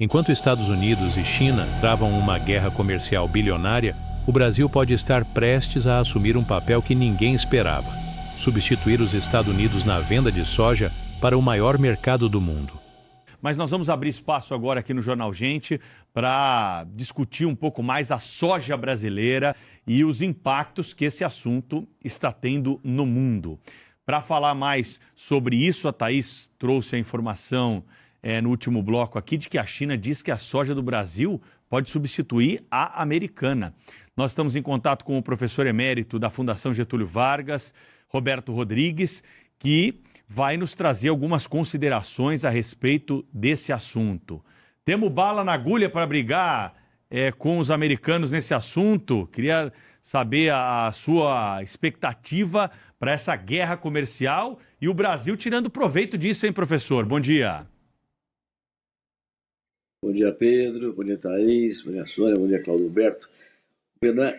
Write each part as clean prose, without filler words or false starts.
Enquanto Estados Unidos e China travam uma guerra comercial bilionária, o Brasil pode estar prestes a assumir um papel que ninguém esperava: substituir os Estados Unidos na venda de soja para o maior mercado do mundo. Mas nós vamos abrir espaço agora aqui no Jornal Gente para discutir um pouco mais a soja brasileira e os impactos que esse assunto está tendo no mundo. Para falar mais sobre isso, a Thaís trouxe a informação no último bloco aqui de que a China diz que a soja do Brasil pode substituir a americana. Nós estamos em contato com o professor emérito da Fundação Getúlio Vargas, Roberto Rodrigues, que vai nos trazer algumas considerações a respeito desse assunto. Temos bala na agulha para brigar com os americanos nesse assunto? Queria saber a sua expectativa para essa guerra comercial e o Brasil tirando proveito disso, hein, professor? Bom dia. Bom dia, Pedro. Bom dia, Thaís. Bom dia, Sônia. Bom dia, Claudio Alberto. Pedro,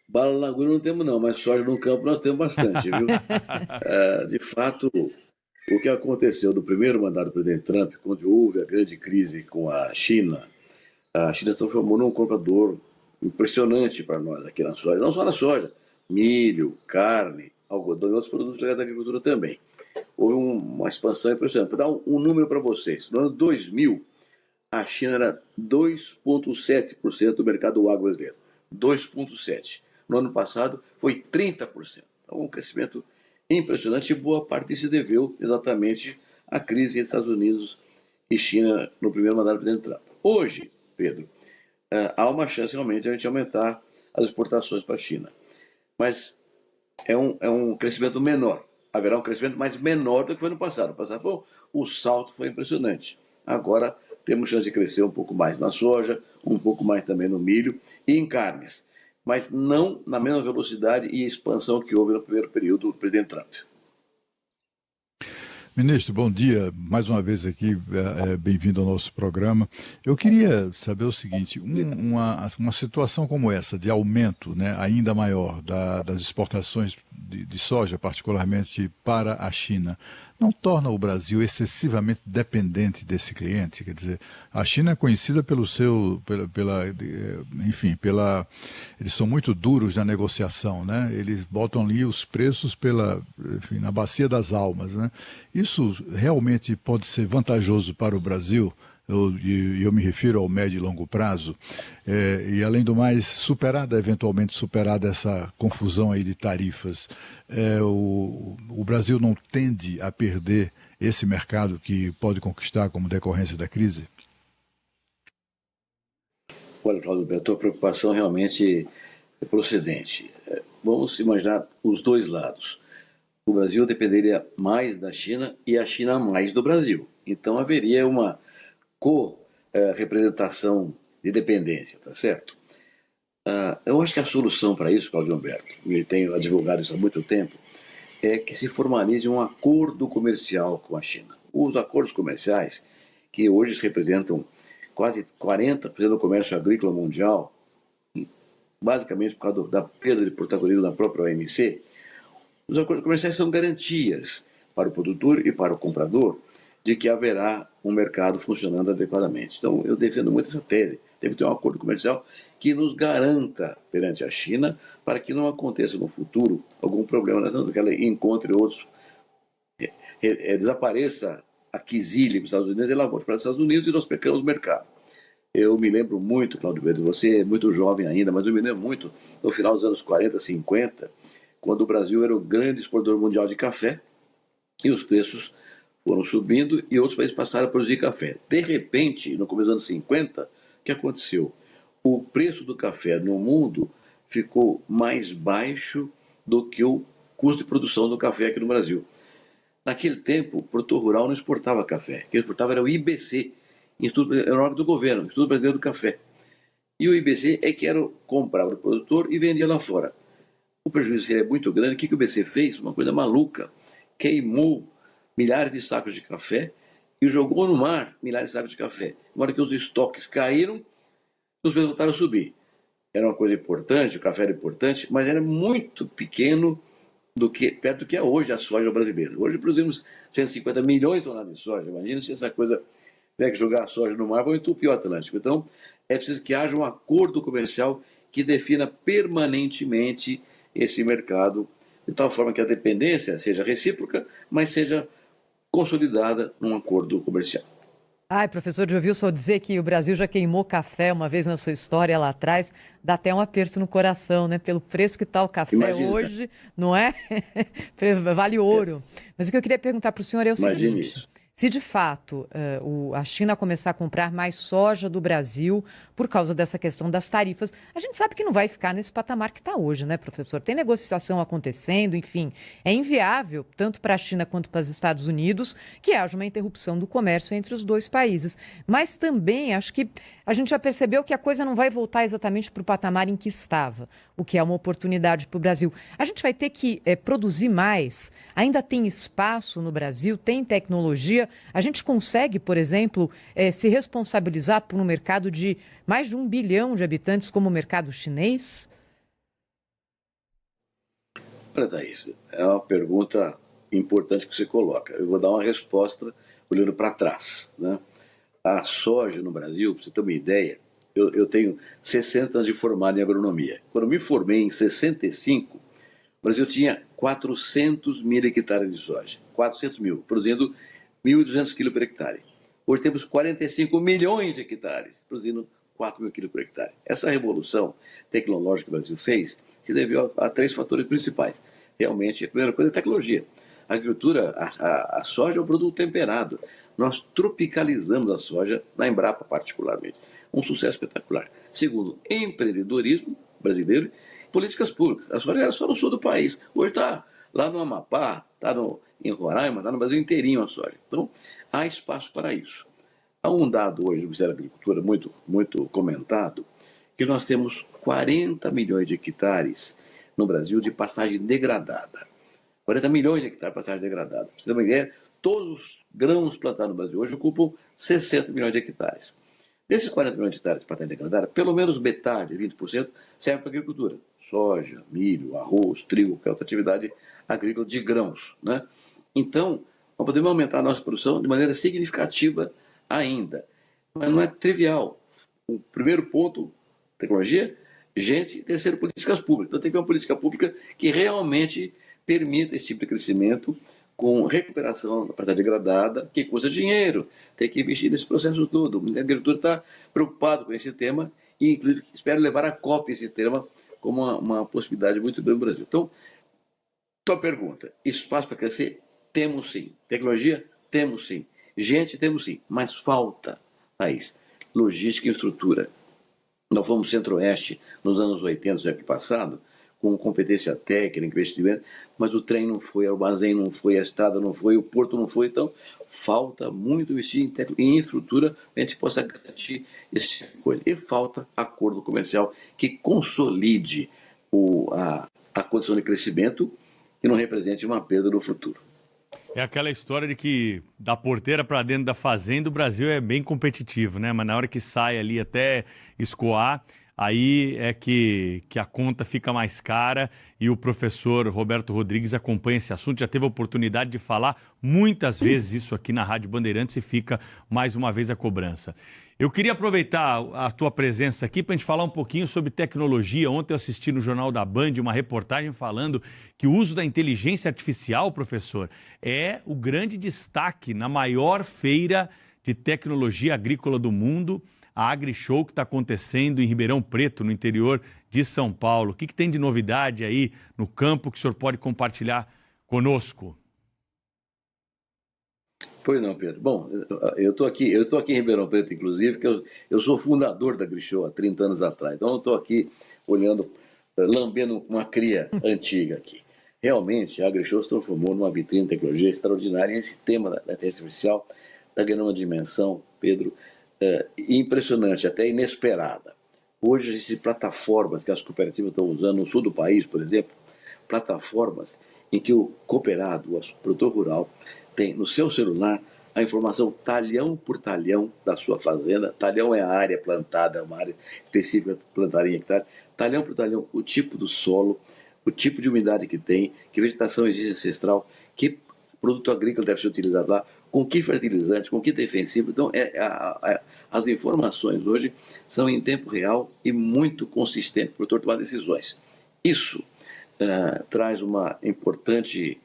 bala na agulha não temos não, mas soja no campo nós temos bastante, viu? De fato, o que aconteceu no primeiro mandato do presidente Trump, quando houve a grande crise com a China se transformou num comprador impressionante para nós aqui na soja. Não só na soja, milho, carne, algodão e outros produtos ligados à agricultura também. Houve uma expansão impressionante. Vou dar um número para vocês. No ano 2000, a China era 2,7% do mercado agro brasileiro. 2,7%. No ano passado, foi 30%. Então, um crescimento impressionante e boa parte se deveu exatamente à crise entre Estados Unidos e China no primeiro mandato do presidente Trump. Hoje, Pedro, há uma chance realmente de a gente aumentar as exportações para a China. Mas é um crescimento menor. Haverá um crescimento mais menor do que foi no passado. No passado o salto foi impressionante. Agora temos chance de crescer um pouco mais na soja, um pouco mais também no milho e em carnes, mas não na mesma velocidade e expansão que houve no primeiro período do presidente Trump. Ministro, bom dia. Mais uma vez aqui, bem-vindo ao nosso programa. Eu queria saber o seguinte, uma situação como essa, de aumento, né, ainda maior das exportações de soja, particularmente para a China, não torna o Brasil excessivamente dependente desse cliente? Quer dizer, a China é conhecida eles são muito duros na negociação, né? Eles botam ali os preços na bacia das almas, né? Isso realmente pode ser vantajoso para o Brasil? Eu me refiro ao médio e longo prazo, e além do mais, eventualmente superada essa confusão aí de tarifas, o Brasil não tende a perder esse mercado que pode conquistar como decorrência da crise? Olha, Claudio Alberto, a preocupação realmente é procedente. Vamos imaginar os dois lados. O Brasil dependeria mais da China e a China mais do Brasil. Então haveria uma co-representação de dependência, tá certo? Eu acho que a solução para isso, Claudio Humberto, e tenho advogado isso há muito tempo, é que se formalize um acordo comercial com a China. Os acordos comerciais, que hoje representam quase 40% do comércio agrícola mundial, basicamente por causa da perda de protagonismo da própria OMC, os acordos comerciais são garantias para o produtor e para o comprador de que haverá um mercado funcionando adequadamente. Então, eu defendo muito essa tese. Deve ter um acordo comercial que nos garanta perante a China para que não aconteça no futuro algum problema, que ela encontre outros, desapareça a quesilha para os Estados Unidos e ela volte para os Estados Unidos e nós percamos o mercado. Eu me lembro muito, Claudio Pedro, você é muito jovem ainda, mas eu me lembro muito no final dos anos 40, 50, quando o Brasil era o grande exportador mundial de café e os preços foram subindo e outros países passaram a produzir café. De repente, no começo dos anos 50, o que aconteceu? O preço do café no mundo ficou mais baixo do que o custo de produção do café aqui no Brasil. Naquele tempo, o produtor rural não exportava café. Quem exportava era o IBC, era o órgão do governo, Instituto Brasileiro do Café. E o IBC é que comprava do produtor e vendia lá fora. O prejuízo seria muito grande. O que o IBC fez? Uma coisa maluca. Queimou milhares de sacos de café e jogou no mar milhares de sacos de café. Na hora que os estoques caíram, os preços voltaram a subir. Era uma coisa importante, o café era importante, mas era muito pequeno perto do que é hoje a soja brasileira. Hoje produzimos 150 milhões de toneladas de soja. Imagina se essa coisa tiver que jogar a soja no mar, vão entupir o Atlântico. Então, é preciso que haja um acordo comercial que defina permanentemente esse mercado, de tal forma que a dependência seja recíproca, mas seja consolidada num acordo comercial. Ai, professor, já ouviu só dizer que o Brasil já queimou café uma vez na sua história lá atrás? Dá até um aperto no coração, né? Pelo preço que está o café hoje, não é? Vale ouro. Mas o que eu queria perguntar para o senhor é o seguinte: se de fato a China começar a comprar mais soja do Brasil por causa dessa questão das tarifas, a gente sabe que não vai ficar nesse patamar que está hoje, né, professor? Tem negociação acontecendo, enfim, é inviável, tanto para a China quanto para os Estados Unidos, que haja uma interrupção do comércio entre os dois países. Mas também acho que a gente já percebeu que a coisa não vai voltar exatamente para o patamar em que estava, o que é uma oportunidade para o Brasil. A gente vai ter que produzir mais, ainda tem espaço no Brasil, tem tecnologia. A gente consegue, por exemplo, se responsabilizar por um mercado de mais de 1 bilhão de habitantes como o mercado chinês? Olha, Thaís, é uma pergunta importante que você coloca. Eu vou dar uma resposta olhando para trás, né? A soja no Brasil, para você ter uma ideia, eu tenho 60 anos de formado em agronomia. Quando eu me formei em 65, o Brasil tinha 400 mil hectares de soja. 400 mil, produzindo 1.200 quilos por hectare. Hoje temos 45 milhões de hectares, produzindo 4 mil quilos por hectare. Essa revolução tecnológica que o Brasil fez se deveu a 3 fatores principais. Realmente, a primeira coisa é a tecnologia. A agricultura, a soja é um produto temperado. Nós tropicalizamos a soja, na Embrapa particularmente. Um sucesso espetacular. Segundo, empreendedorismo brasileiro e políticas públicas. A soja era só no sul do país. Hoje está lá no Amapá, está em Roraima, está no Brasil inteirinho a soja. Então, há espaço para isso. Há um dado hoje do Ministério da Agricultura muito comentado, que nós temos 40 milhões de hectares no Brasil de pastagem degradada. 40 milhões de hectares de pastagem degradada. Para você ter uma ideia, todos os grãos plantados no Brasil hoje ocupam 60 milhões de hectares. Desses 40 milhões de hectares de pastagem degradada, pelo menos metade, 20%, serve para a agricultura. Soja, milho, arroz, trigo, qualquer outra atividade agrícola de grãos, né? Então, nós podemos aumentar a nossa produção de maneira significativa ainda. Mas não é trivial. O primeiro ponto, tecnologia, gente, e terceiro, políticas públicas. Então tem que ter uma política pública que realmente permita esse tipo de crescimento com recuperação da pastagem degradada, que custa dinheiro, tem que investir nesse processo todo. O Ministério da Agricultura está preocupado com esse tema e, inclusive, espera levar a COP esse tema como uma possibilidade muito grande no Brasil. Então, tua pergunta, espaço para crescer? Temos sim. Tecnologia? Temos sim. Gente, temos sim. Mas falta, Thaís, logística e estrutura. Nós fomos centro-oeste nos anos 80, do século passado, com competência técnica, investimento, mas o trem não foi, o armazém não foi, a estrada não foi, o porto não foi. Então, falta muito investir em estrutura para a gente possa garantir esse tipo de coisa. E falta acordo comercial que consolide a condição de crescimento e não represente uma perda no futuro. É aquela história de que da porteira para dentro da fazenda o Brasil é bem competitivo, né? Mas na hora que sai ali até escoar, aí é que a conta fica mais cara e o professor Roberto Rodrigues acompanha esse assunto, já teve a oportunidade de falar muitas vezes isso aqui na Rádio Bandeirantes e fica mais uma vez a cobrança. Eu queria aproveitar a tua presença aqui para a gente falar um pouquinho sobre tecnologia. Ontem eu assisti no Jornal da Band uma reportagem falando que o uso da inteligência artificial, professor, é o grande destaque na maior feira de tecnologia agrícola do mundo, a AgriShow, que está acontecendo em Ribeirão Preto, no interior de São Paulo. O que tem de novidade aí no campo que o senhor pode compartilhar conosco? Pois não, Pedro. Bom, eu estou aqui em Ribeirão Preto, inclusive, que eu sou fundador da AgriShow há 30 anos atrás. Então eu estou aqui olhando, lambendo uma cria antiga aqui. Realmente, a AgriShow se transformou numa vitrine de tecnologia extraordinária e esse tema da inteligência artificial está ganhando uma dimensão, Pedro, impressionante, até inesperada. Hoje existem plataformas que as cooperativas estão usando no sul do país, por exemplo, plataformas em que o cooperado, o produtor rural, tem no seu celular a informação talhão por talhão da sua fazenda. Talhão é a área plantada, uma área específica plantada em hectare. Talhão por talhão, o tipo do solo, o tipo de umidade que tem, que vegetação existe ancestral, que produto agrícola deve ser utilizado lá, com que fertilizante, com que defensivo. Então, as informações hoje são em tempo real e muito consistentes para o produtor tomar decisões. Isso traz uma importante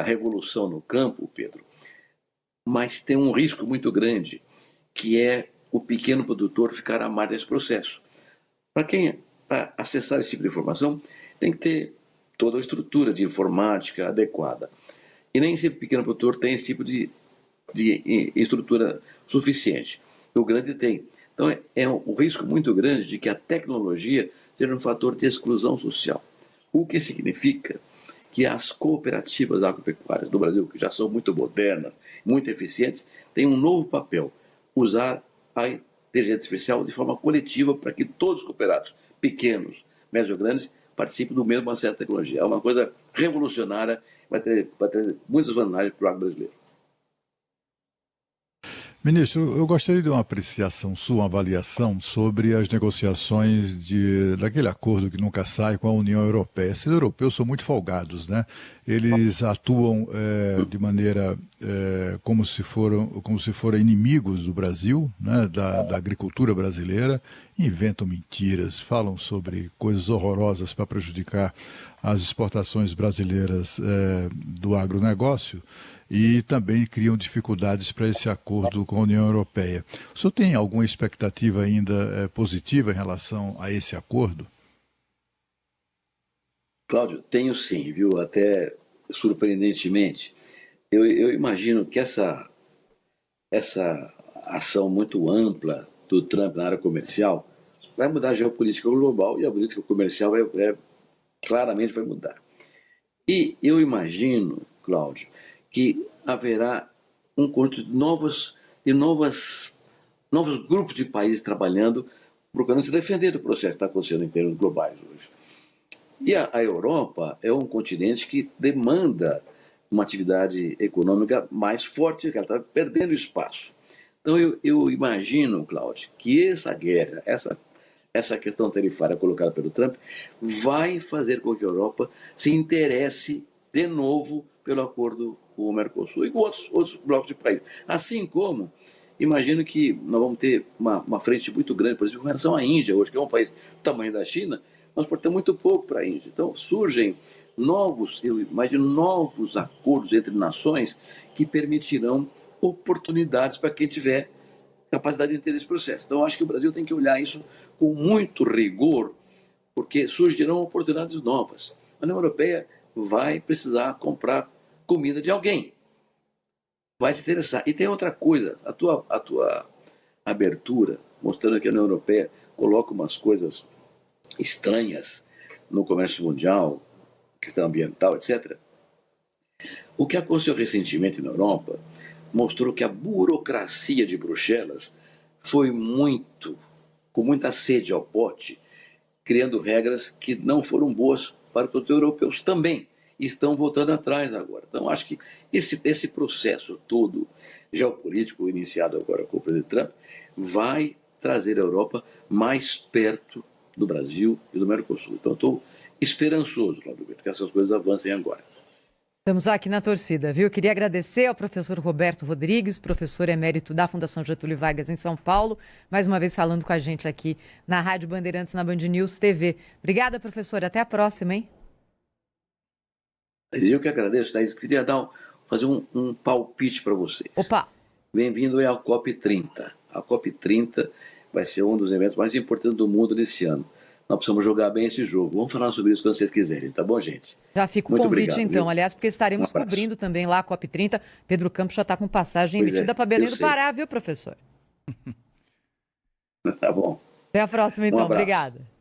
revolução no campo, Pedro, mas tem um risco muito grande, que é o pequeno produtor ficar à margem desse processo. Para quem acessar esse tipo de informação, tem que ter toda a estrutura de informática adequada. E nem sempre o pequeno produtor tem esse tipo de estrutura suficiente. O grande tem. Então, é um risco muito grande de que a tecnologia seja um fator de exclusão social. O que significa que as cooperativas agropecuárias do Brasil, que já são muito modernas, muito eficientes, têm um novo papel: usar a inteligência artificial de forma coletiva para que todos os cooperados, pequenos, médios ou grandes, participem do mesmo acesso à tecnologia. É uma coisa revolucionária, vai ter muitas vantagens para o agro brasileiro. Ministro, eu gostaria de uma apreciação sua, uma avaliação sobre as negociações daquele acordo que nunca sai com a União Europeia. Esses europeus são muito folgados, né? Eles atuam de maneira como se foram inimigos do Brasil, né? da agricultura brasileira, inventam mentiras, falam sobre coisas horrorosas para prejudicar as exportações brasileiras do agronegócio, e também criam dificuldades para esse acordo com a União Europeia. O senhor tem alguma expectativa ainda positiva em relação a esse acordo? Cláudio, tenho sim, viu? Até surpreendentemente. Eu imagino que essa ação muito ampla do Trump na área comercial vai mudar a geopolítica global, e a política comercial claramente vai mudar. E eu imagino, Cláudio, que haverá um conjunto de novos grupos de países trabalhando, procurando se defender do processo que está acontecendo em termos globais hoje. E a Europa é um continente que demanda uma atividade econômica mais forte, que ela está perdendo espaço. Então eu imagino, Cláudio, que essa guerra, essa questão tarifária colocada pelo Trump, vai fazer com que a Europa se interesse de novo pelo acordo com o Mercosul e com outros blocos de países. Assim como, imagino que nós vamos ter uma frente muito grande, por exemplo, com relação à Índia hoje, que é um país do tamanho da China, nós exportamos muito pouco para a Índia. Então surgem eu imagino novos acordos entre nações que permitirão oportunidades para quem tiver capacidade de entender esse processo. Então eu acho que o Brasil tem que olhar isso com muito rigor, porque surgirão oportunidades novas. A União Europeia vai precisar comprar comida de alguém, vai se interessar. E tem outra coisa, a tua abertura, mostrando que a União Europeia coloca umas coisas estranhas no comércio mundial, questão ambiental, etc. O que aconteceu recentemente na Europa mostrou que a burocracia de Bruxelas foi com muita sede ao pote, criando regras que não foram boas para os produtores europeus também. Estão voltando atrás agora. Então, acho que esse processo todo geopolítico iniciado agora com o presidente Trump vai trazer a Europa mais perto do Brasil e do Mercosul. Então, estou esperançoso, Cláudio, que essas coisas avancem agora. Estamos aqui na torcida, viu? Queria agradecer ao professor Roberto Rodrigues, professor emérito da Fundação Getúlio Vargas em São Paulo, mais uma vez falando com a gente aqui na Rádio Bandeirantes, na Band News TV. Obrigada, professor. Até a próxima, hein? Eu que agradeço, Thaís. Queria fazer um palpite para vocês. Opa! Bem-vindo ao COP30. A COP30 vai ser um dos eventos mais importantes do mundo nesse ano. Nós precisamos jogar bem esse jogo. Vamos falar sobre isso quando vocês quiserem, tá bom, gente? Já fica o Muito convite, obrigado, então. viu? Aliás, porque estaremos cobrindo também lá a COP30. Pedro Campos já está com passagem Pois emitida é, para Belém eu do sei. Pará, viu, professor? Tá bom. Até a próxima, então. abraço. Obrigada.